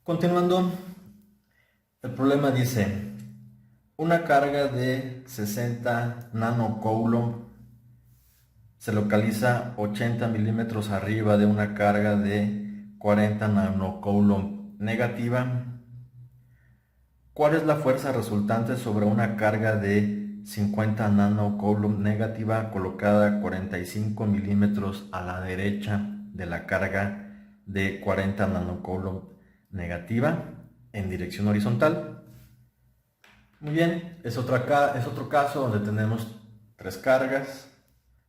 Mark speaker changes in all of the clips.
Speaker 1: Continuando, el problema dice, una carga de 60 nanocoulomb se localiza 80 milímetros arriba de una carga de 40 nanocoulomb negativa. ¿Cuál es la fuerza resultante sobre una carga de 50 nanocoulomb negativa colocada 45 milímetros a la derecha de la carga de 40 nanocoulomb negativa en dirección horizontal? Muy bien, es otro caso donde tenemos tres cargas.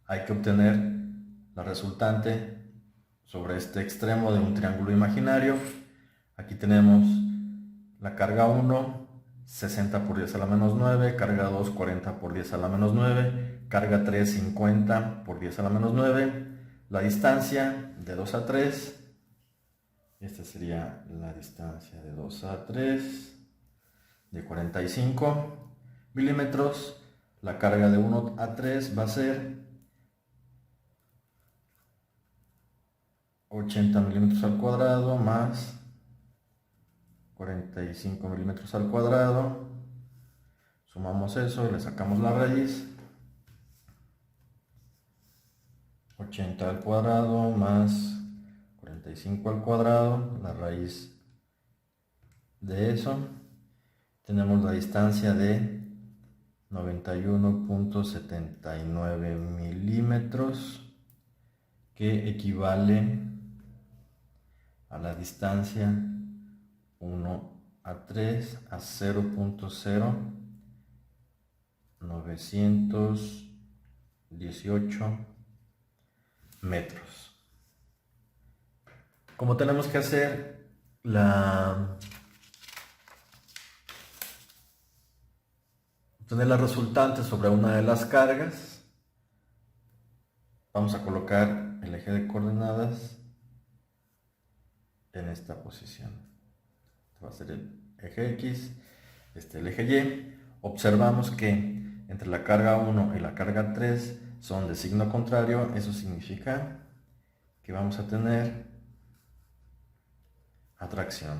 Speaker 1: Hay que obtener la resultante sobre este extremo de un triángulo imaginario. Aquí tenemos la carga 1, 60 por 10 a la menos 9, carga 2, 40 por 10 a la menos 9, carga 3, 50 por 10 a la menos 9, la distancia de 2 a 3, esta sería la distancia de 2 a 3, de 45 milímetros, la carga de 1 a 3 va a ser 80 milímetros al cuadrado más 45 milímetros al cuadrado, sumamos eso y le sacamos la raíz, 80 al cuadrado más 45 al cuadrado, la raíz de eso, tenemos la distancia de 91.79 milímetros, que equivale a la distancia 1 a 3 a 0.0918 metros. Como tenemos que hacer obtener la resultante sobre una de las cargas, vamos a colocar el eje de coordenadas en esta posición. Este va a ser el eje X, el eje Y. Observamos que entre la carga 1 y la carga 3 son de signo contrario. Eso significa que vamos a tener atracción.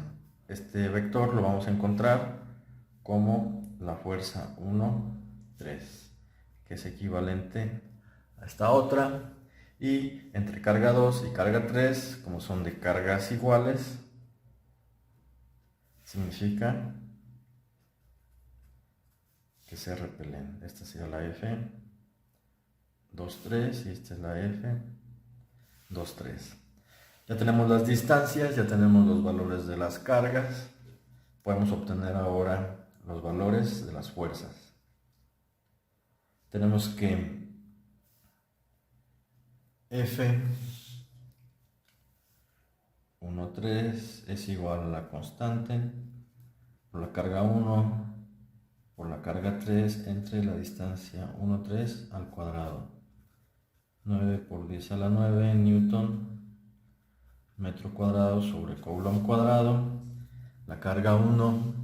Speaker 1: Este vector lo vamos a encontrar como la fuerza 1, 3, que es equivalente a esta otra. Y entre carga 2 y carga 3, como son de cargas iguales, significa que se repelen. Esta sería la F 2, 3 y esta es la F 2, 3. Ya tenemos las distancias, ya tenemos los valores de las cargas. Podemos obtener ahora los valores de las fuerzas. Tenemos que F 1, 3 es igual a la constante por la carga 1 por la carga 3 entre la distancia 1, 3 al cuadrado. 9 por 10 a la 9 newton metro cuadrado sobre coulomb cuadrado. La carga 1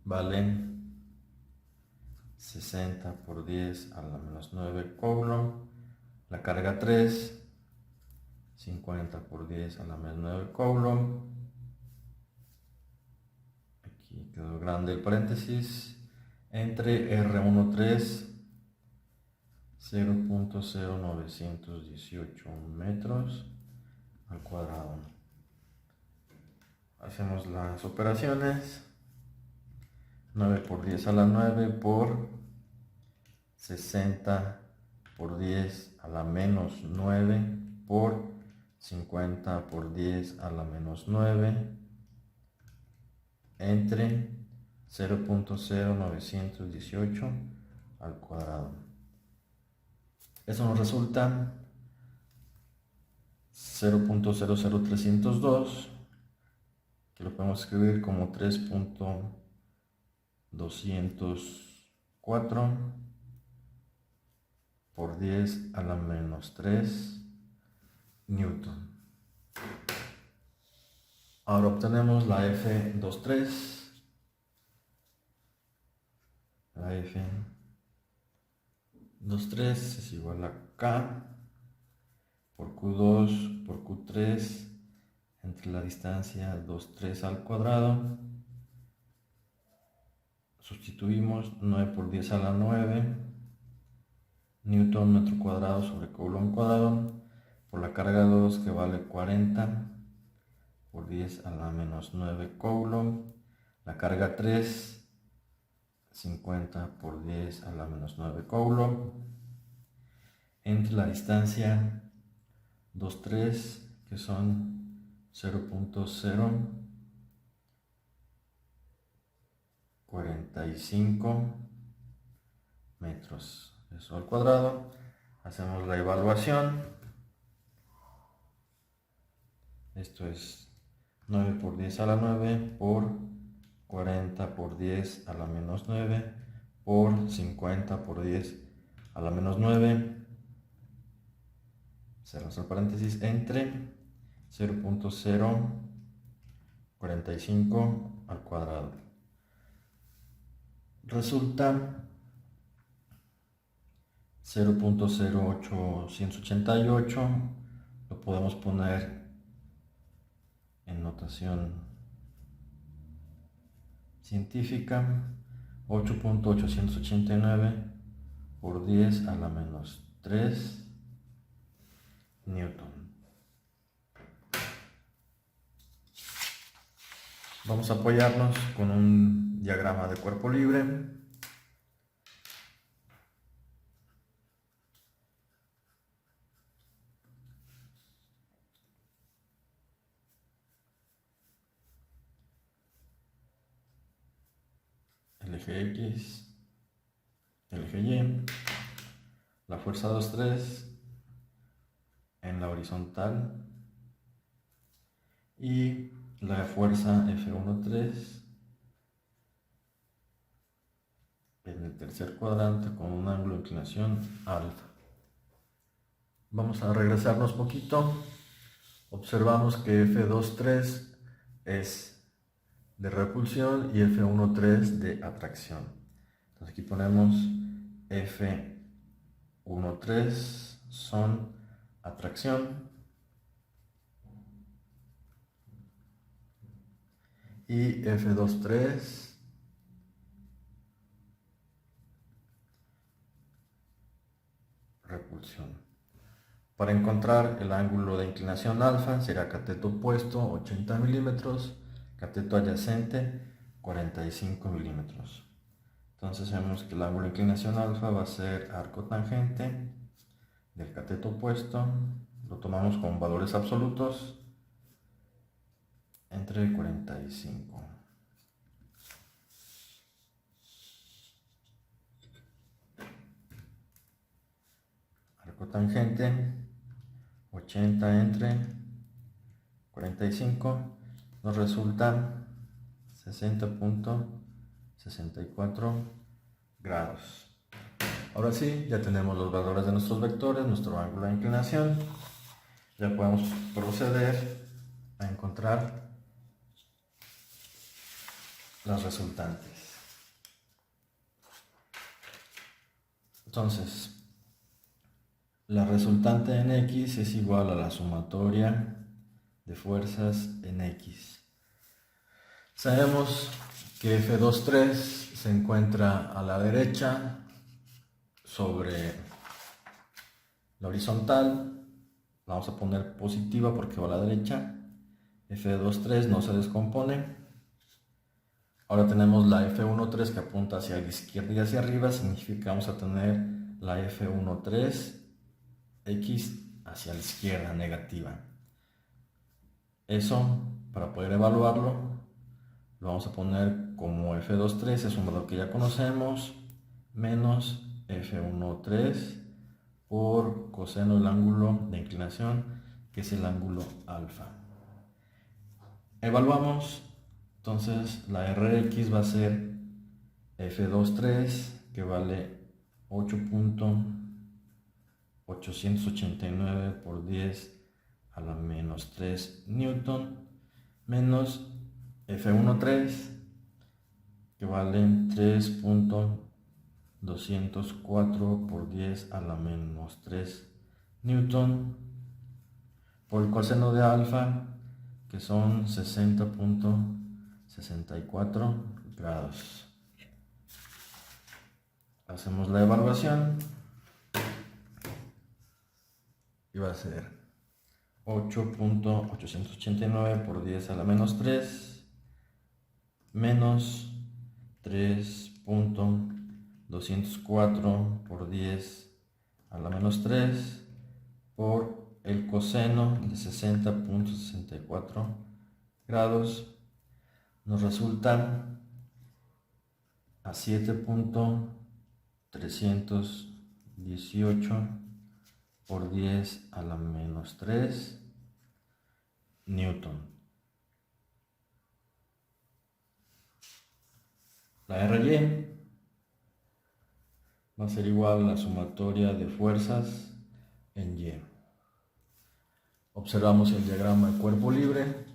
Speaker 1: vale 60 por 10 a la menos 9 coulomb. La carga 3, 50 por 10 a la menos 9 coulomb. Aquí quedó grande el paréntesis. Entre R13, 0.0918 metros al cuadrado. Hacemos las operaciones. 9 por 10 a la 9 por 60 por 10 a la menos 9 por 50 por 10 a la menos 9 entre 0.0918 al cuadrado. Eso nos resulta 0.00302, que lo podemos escribir como 3.204 por 10 a la menos 3 newton. Ahora obtenemos la F23. La F23 es igual a K por Q2 por Q3 entre la distancia 2, 3 al cuadrado. Sustituimos 9 por 10 a la 9 Newton metro cuadrado sobre Coulomb cuadrado por la carga 2, que vale 40 por 10 a la menos 9 Coulomb. La carga 3, 50 por 10 a la menos 9 Coulomb. Entre la distancia 2, 3, que son 0.045 metros. Eso al cuadrado. Hacemos la evaluación. Esto es 9 por 10 a la 9 por 40 por 10 a la menos 9 por 50 por 10 a la menos 9. Cerramos el paréntesis, entre 0.045 al cuadrado. Resulta 0.08188. Lo podemos poner en notación científica. 8.889 por 10 a la menos 3 Newton. Vamos a apoyarnos con un diagrama de cuerpo libre. El eje X, el eje Y, la fuerza 2,3 en la horizontal y la fuerza F1,3 en el tercer cuadrante con un ángulo de inclinación alfa. Vamos a regresarnos poquito. Observamos que F2,3 es de repulsión y F1,3 de atracción. Entonces aquí ponemos F1,3 son atracción y F2,3 repulsión. Para encontrar el ángulo de inclinación alfa será cateto opuesto 80 milímetros, cateto adyacente 45 milímetros. Entonces vemos que el ángulo de inclinación alfa va a ser arco tangente del cateto opuesto. Lo tomamos con valores absolutos entre 45. Arco tangente 80 entre 45 nos resulta 60.64 grados. Ahora sí, ya tenemos los valores de nuestros vectores, nuestro ángulo de inclinación. Ya podemos proceder a encontrar las resultantes. Entonces, la resultante en X es igual a la sumatoria de fuerzas en X. Sabemos que F2,3 se encuentra a la derecha sobre la horizontal. Vamos a poner positiva porque va a la derecha. F2,3 no se descompone. Ahora tenemos la F1,3 que apunta hacia la izquierda y hacia arriba. Significa que vamos a tener la F1,3 X hacia la izquierda, negativa. Eso, para poder evaluarlo, lo vamos a poner como F2,3, es un valor que ya conocemos, menos F1,3 por coseno del ángulo de inclinación, que es el ángulo alfa. Evaluamos, entonces la Rx va a ser F2,3, que vale 8.889 por 10 a la menos 3 Newton, menos F1,3, que vale 3.204 por 10 a la menos 3 Newton, por el coseno de alfa, que son 60.64 grados. Hacemos la evaluación y va a ser 8.889 por 10 a la menos 3 menos 3.204 por 10 a la menos 3 por el coseno de 60.64 grados, nos resulta a 7.318 por 10 a la menos 3 Newton. La RY va a ser igual a la sumatoria de fuerzas en Y. Observamos el diagrama de cuerpo libre.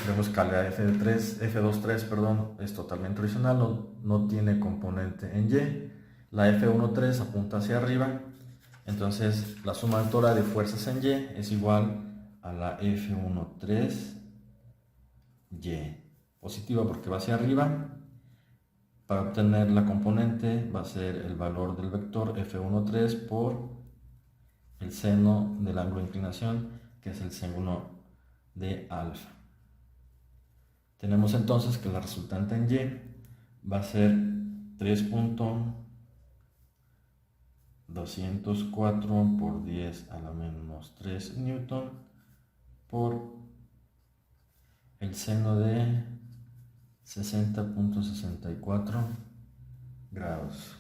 Speaker 1: Vemos que la F23 es totalmente horizontal, no tiene componente en Y. La F13 apunta hacia arriba, entonces la sumatoria de fuerzas en Y es igual a la F13Y, positiva porque va hacia arriba. Para obtener la componente va a ser el valor del vector F13 por el seno del ángulo de inclinación, que es el seno de alfa. Tenemos entonces que la resultante en Y va a ser 3.204 por 10 a la menos 3 Newton por el seno de 60.64 grados.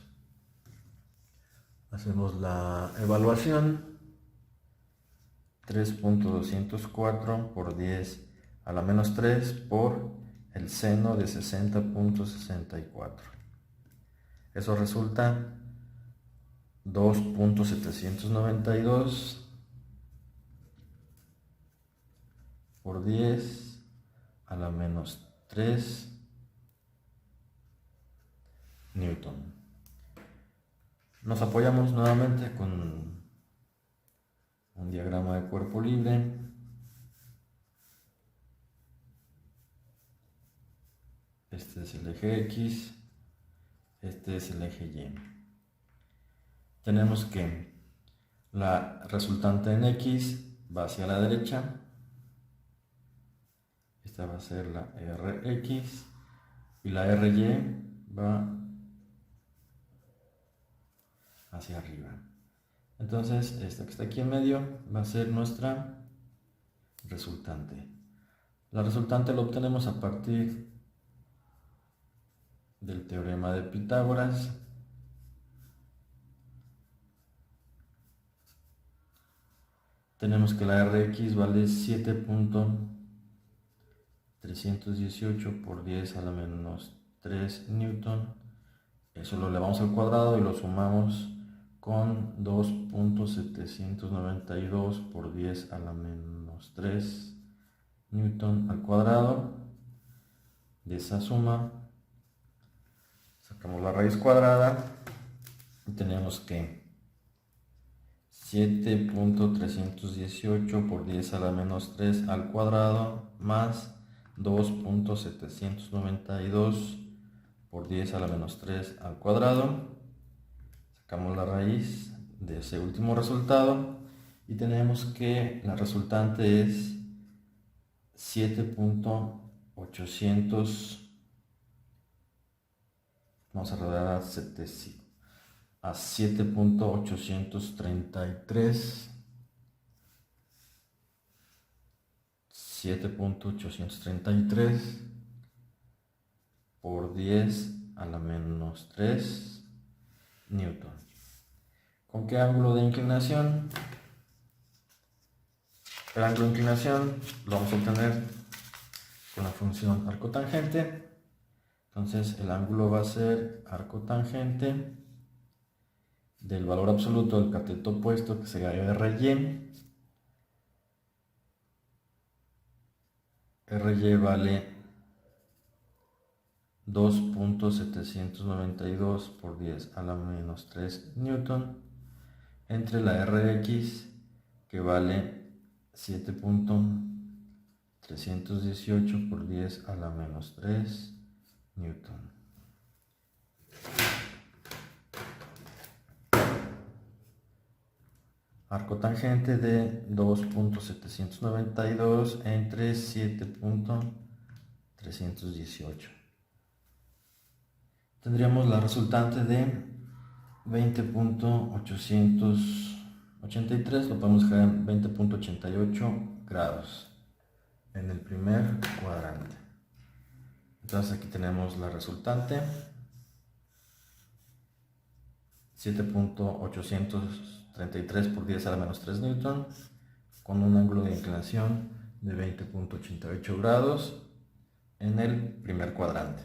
Speaker 1: Hacemos la evaluación. 3.204 por 10 a la menos 3 por el seno de 60.64. Eso resulta 2.792 por 10 a la menos 3 Newton. Nos apoyamos nuevamente con un diagrama de cuerpo libre. Este es el eje X, este es el eje Y. Tenemos que la resultante en X va hacia la derecha. Esta va a ser la RX y la RY va hacia arriba. Entonces, esta que está aquí en medio va a ser nuestra resultante. La resultante la obtenemos a partir del teorema de Pitágoras. Tenemos que la Rx vale 7.318 por 10 a la menos 3 Newton. Eso lo elevamos al cuadrado y lo sumamos con 2.792 por 10 a la menos 3 Newton al cuadrado. De esa suma sacamos la raíz cuadrada y tenemos que 7.318 por 10 a la menos 3 al cuadrado más 2.792 por 10 a la menos 3 al cuadrado. Sacamos la raíz de ese último resultado y tenemos que la resultante es 7.800, vamos a redondear a 7.833 por 10 a la menos 3 Newton. ¿Con qué ángulo de inclinación? El ángulo de inclinación lo vamos a obtener con la función arcotangente. Entonces el ángulo va a ser arcotangente del valor absoluto del cateto opuesto, que sería RY. RY vale 2.792 por 10 a la menos 3 Newton entre la Rx, que vale 7.318 318 por 10 a la menos 3 Newton. Arco tangente de 2.792 entre 7.318. Tendríamos la resultante de 20.883, lo podemos dejar en 20.88 grados en el primer cuadrante. Entonces aquí tenemos la resultante, 7.833 por 10 a la menos 3 Newton, con un ángulo de inclinación de 20.88 grados en el primer cuadrante.